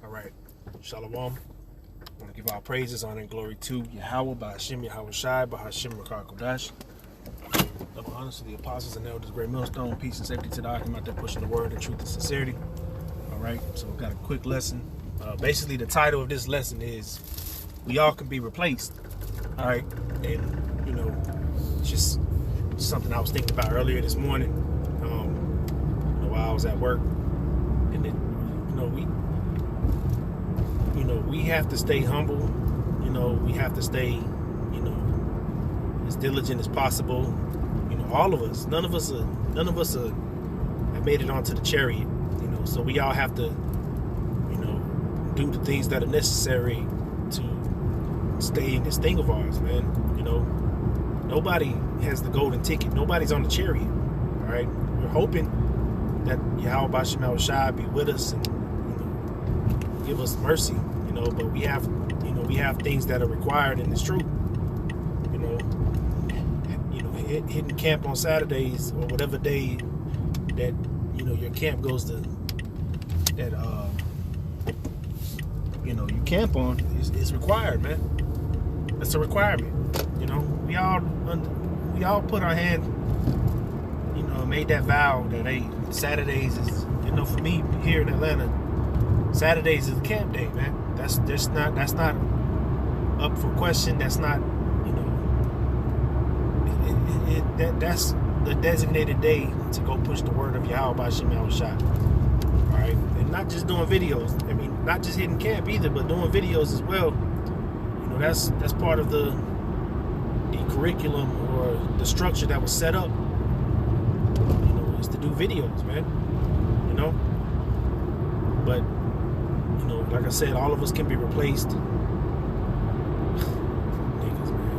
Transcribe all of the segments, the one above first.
All right, Shalom. I want to give our praises, honor, and glory to Yahweh, Ba'ashem Yahweh Shai, Ba'ashem Rakar Kodash. Double honors to the apostles and elders, great millstone, peace and safety to the Akim out there pushing the word of truth and sincerity. All right, so we've got a quick lesson. Basically, the title of this lesson is "We All Can Be Replaced." All right, and just something I was thinking about earlier this morning. While I was at work, and then we have to stay humble. We have to stay as diligent as possible. All of us. None of us have made it onto the chariot. So we all have to do the things that are necessary to stay in this thing of ours, man. Nobody has the golden ticket. Nobody's on the chariot. All right, we're hoping that Yahweh Ba'ashem Yahweh Shai be with us and give us mercy. But we have things that are required in this truth. Hitting camp on Saturdays or whatever day that your camp goes to, that you camp on is required, man. That's a requirement. We all put our hand, made that vow that Saturdays is, for me here in Atlanta, Saturdays is camp day, man. That's not up for question. That's not, that's the designated day to go push the word of Yahweh Ba'ashem Yahweh Shai. All right, and not just doing videos. I mean, not just hitting camp either, but doing videos as well. That's part of the curriculum or the structure that was set up. Is to do videos, man. But like I said, all of us can be replaced. Niggas, man.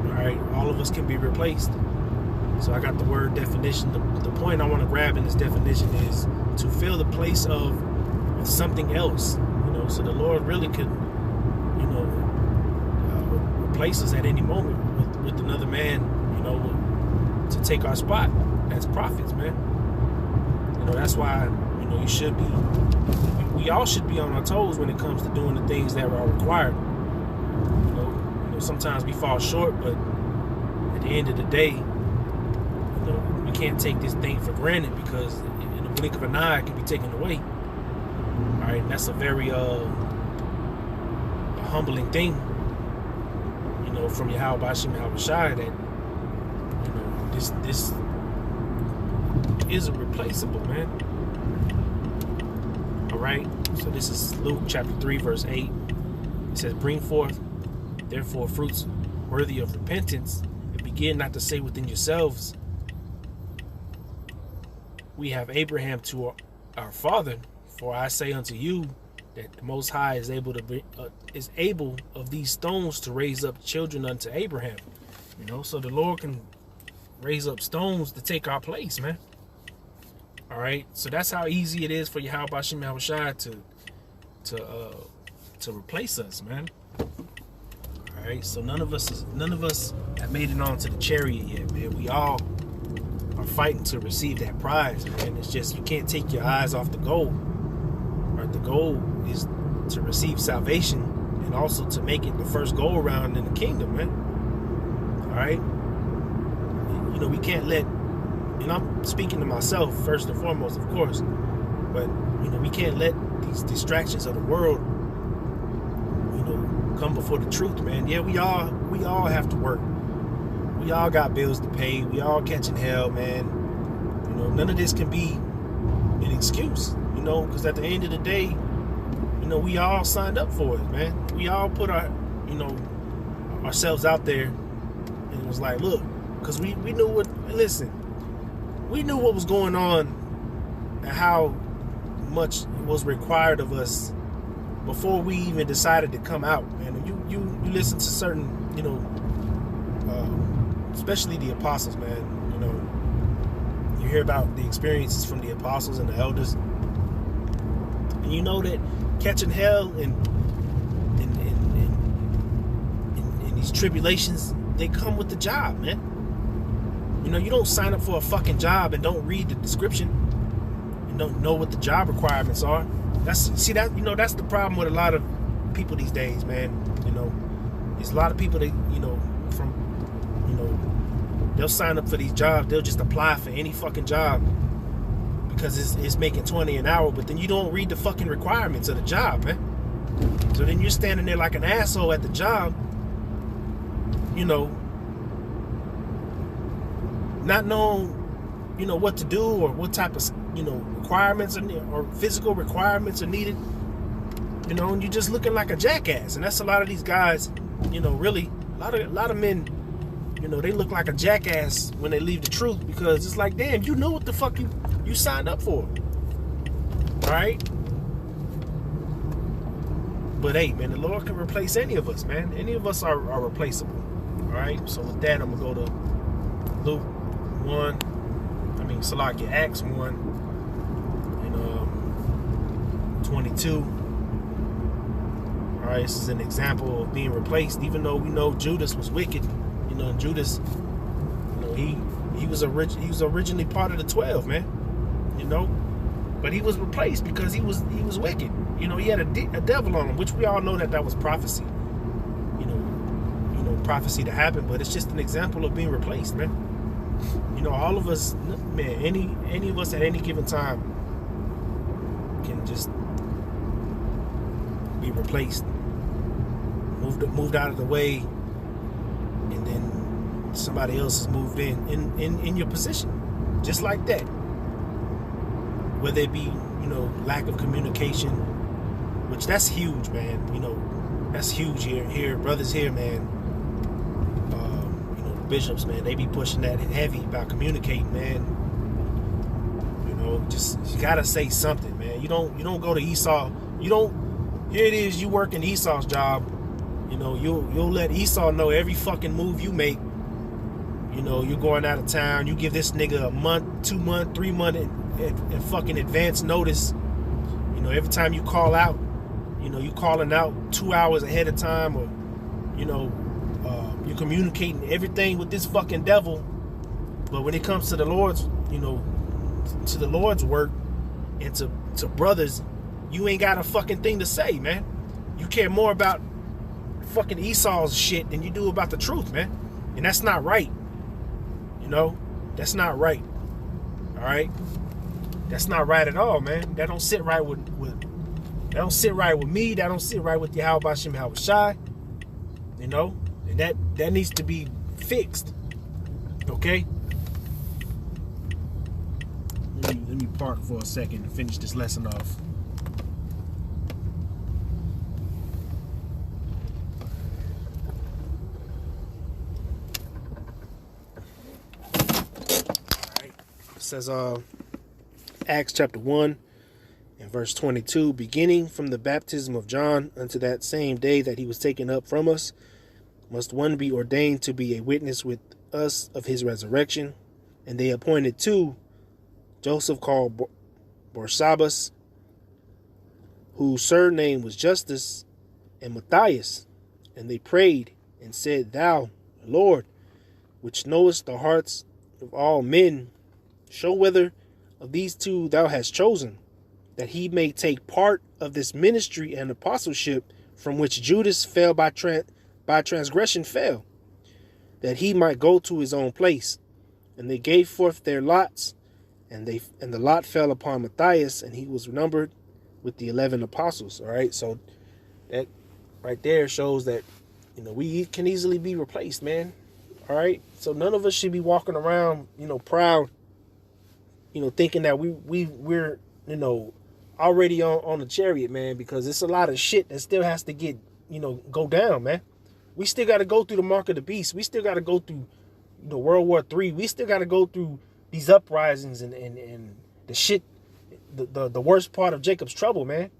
All right, all of us can be replaced. So I got the word definition. The point I want to grab in this definition is to fill the place of something else. So the Lord really could, replace us at any moment with another man, to take our spot as prophets, man. That's why, you should be, we all should be on our toes when it comes to doing the things that are required. Sometimes we fall short, but at the end of the day, we can't take this thing for granted, because in the blink of an eye, it can be taken away. All right, and that's a very a humbling thing, from Yahweh Ba'ashem Yahweh Shai, that this is irreplaceable, man. All right, so this is Luke chapter 3 verse 8. It says, "Bring forth therefore fruits worthy of repentance, and begin not to say within yourselves, we have Abraham to our father. For I say unto you that the Most High is able of these stones to raise up children unto Abraham." So the Lord can raise up stones to take our place, man. All right, so that's how easy it is for Yahweh Ba'ashem Yahweh Shai to replace us, man. All right, so none of us have made it onto the chariot yet, man. We all are fighting to receive that prize, man. It's just, you can't take your eyes off the goal. Right, the goal is to receive salvation and also to make it the first go around in the kingdom, man. All right, we can't let, and I'm speaking to myself first and foremost, of course, but we can't let these distractions of the world, come before the truth, man. Yeah, we all have to work. We all got bills to pay. We all catching hell, man. None of this can be an excuse, because at the end of the day, we all signed up for it, man. We all put our, ourselves out there, and it was like, look, because we knew what. Listen, we knew what was going on and how much was required of us before we even decided to come out, man. You listen to certain, especially the apostles, man. You hear about the experiences from the apostles and the elders, and you know that catching hell and these tribulations, they come with the job, man. You don't sign up for a fucking job and don't read the description. know what the job requirements are. That's the problem with a lot of people these days, man. There's a lot of people that they'll sign up for these jobs. They'll just apply for any fucking job because it's making $20 an hour, but then you don't read the fucking requirements of the job, man. So then you're standing there like an asshole at the job, not knowing, what to do or what type of, requirements or physical requirements are needed, and you're just looking like a jackass. And that's a lot of these guys, really, a lot of men, they look like a jackass when they leave the truth, because it's like, damn, you know what the fuck you signed up for. All right? But hey, man, the Lord can replace any of us, man. Any of us are replaceable. All right? So with that, I'm going to go to Luke 1. Acts 1 and 22. All right, this is an example of being replaced, even though we know Judas was wicked. Judas, he was originally part of the 12, man. But he was replaced because he was wicked. He had a devil on him, which we all know that was prophecy. Prophecy to happen, but it's just an example of being replaced, man. All of us, man, any of us at any given time can just be replaced, moved out of the way, and then somebody else is moved in your position, just like that. Whether it be, lack of communication, which that's huge, man. That's huge here, brothers here, man. Bishops, man, they be pushing that heavy about communicating, man. Just you gotta say something, man. You don't go to Esau. Here it is, you working Esau's job. You'll let Esau know every fucking move you make. You're going out of town. You give this nigga a month, 2 month, 3 month and fucking advance notice. Every time you call out, you calling out 2 hours ahead of time, or you're communicating everything with this fucking devil. But when it comes to the Lord's, to the Lord's work and to brothers, you ain't got a fucking thing to say, man. You care more about fucking Esau's shit than you do about the truth, man. And that's not right. That's not right. All right? That's not right at all, man. That don't sit right with that don't sit right with me. That don't sit right with Yahweh Shem Shai. And that needs to be fixed. Okay? Let me park for a second and finish this lesson off. Alright. It says Acts chapter 1 and verse 22, beginning from the baptism of John unto that same day that he was taken up from us, must one be ordained to be a witness with us of his resurrection. And they appointed two, Joseph called Barsabas, whose surname was Justus, and Matthias. And they prayed and said, Thou, Lord, which knowest the hearts of all men, show whether of these two thou hast chosen, that he may take part of this ministry and apostleship from which Judas fell by transgression fell, that he might go to his own place. And they gave forth their lots, and the lot fell upon Matthias, and he was numbered with the 11 apostles. All right, so that right there shows that we can easily be replaced, man. All right, so none of us should be walking around proud, thinking that we're already on the chariot, man, because it's a lot of shit that still has to get go down, man. We still got to go through the mark of the beast. We still got to go through World War III. We still got to go through these uprisings and the shit, the worst part of Jacob's trouble, man.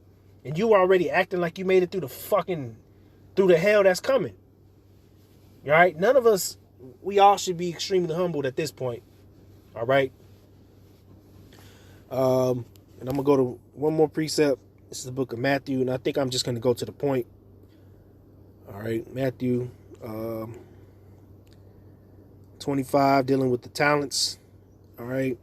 And you already acting like you made it through the hell that's coming. All right? None of us, we all should be extremely humbled at this point. All right? And I'm going to go to one more precept. This is the book of Matthew, and I think I'm just going to go to the point. All right, Matthew 25, dealing with the talents. All right.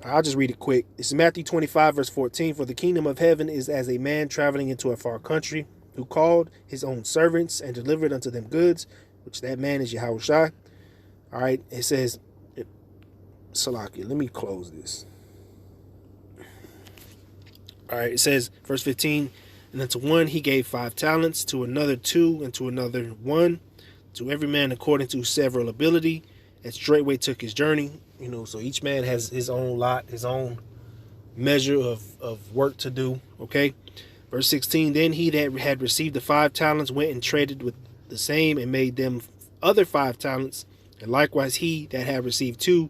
I'll just read it quick. It's Matthew 25, verse 14. For the kingdom of heaven is as a man traveling into a far country, who called his own servants and delivered unto them goods, which that man is Yahushua. All right, it says, Salakia, let me close this. All right, it says, verse 15, and unto one he gave 5 talents, to another 2, and to another 1, to every man according to several ability, and straightway took his journey. You know, so each man has his own lot, his own measure of work to do, okay? Verse 16, then he that had received the 5 talents went and traded with the same and made them other 5 talents. And likewise he that had received 2,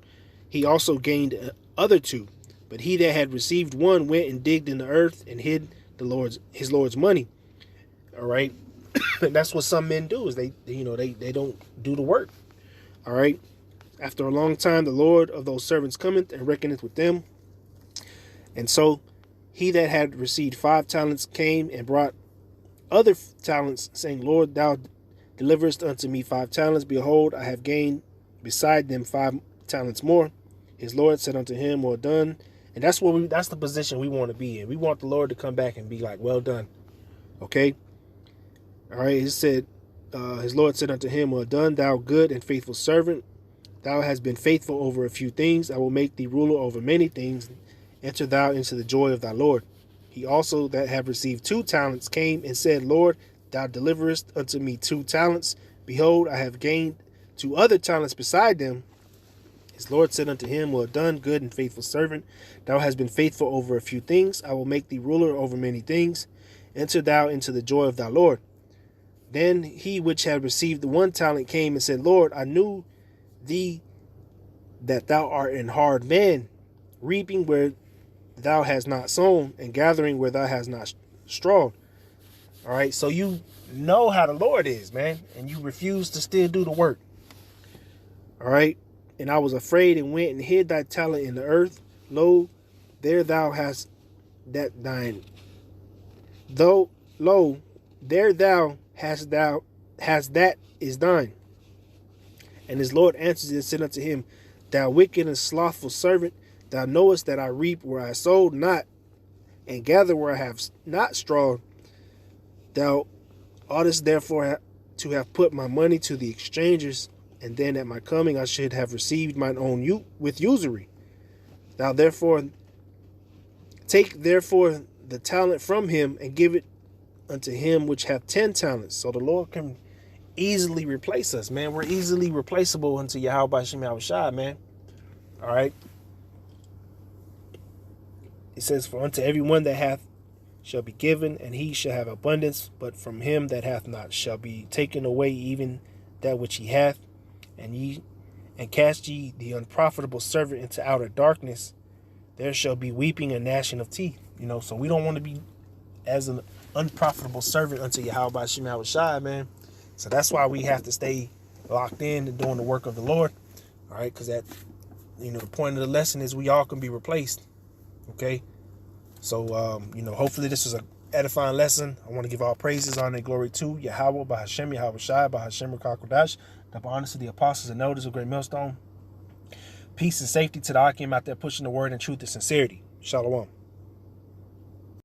he also gained other 2. But he that had received 1 went and digged in the earth and hid his Lord's money. All right. And that's what some men do, is they don't do the work. All right. After a long time, the Lord of those servants cometh and reckoneth with them. And so he that had received 5 talents came and brought other talents, saying, Lord, thou deliverest unto me 5 talents. Behold, I have gained beside them 5 talents more. His Lord said unto him, well done. And that's the position we want to be in. We want the Lord to come back and be like, well done. Okay. All right. He said, his Lord said unto him, well done, thou good and faithful servant. Thou hast been faithful over a few things. I will make thee ruler over many things. Enter thou into the joy of thy Lord. He also that have received 2 talents came and said, Lord, thou deliverest unto me 2 talents. Behold, I have gained 2 other talents beside them. His Lord said unto him, well done, good and faithful servant. Thou hast been faithful over a few things. I will make thee ruler over many things. Enter thou into the joy of thy Lord. Then he which had received the 1 talent came and said, Lord, I knew thee that thou art an hard man, reaping where thou hast not sown, and gathering where thou hast not strawed. All right, so you know how the Lord is, man, and you refuse to still do the work. All right, and I was afraid and went and hid thy talent in the earth. Lo, there thou hast that thine. There thou hast that is thine. And his Lord answered and said unto him, thou wicked and slothful servant, thou knowest that I reap where I sowed not, and gather where I have not strawed. Thou oughtest therefore to have put my money to the exchangers, and then at my coming I should have received mine own with usury. Thou therefore take the talent from him, and give it unto him which hath 10 talents. So the Lord can easily replace us, man. We're easily replaceable unto Yahweh Shem Yahushua, man. All right. It says, for unto everyone that hath shall be given, and he shall have abundance, but from him that hath not shall be taken away even that which he hath. And cast ye the unprofitable servant into outer darkness. There shall be weeping and gnashing of teeth. You know, so we don't want to be as an unprofitable servant unto Yahweh Shem Yahushua, man. So that's why we have to stay locked in and doing the work of the Lord. All right, because the point of the lesson is we all can be replaced. Okay. So, hopefully this is an edifying lesson. I want to give all praises, honor, and glory to Yahweh, Bahashem, Yahweh Shai, Bahashem, Rakakodash, double honors to the apostles and elders of Great Millstone. Peace and safety to the Akim out there pushing the word and truth and sincerity. Shalom.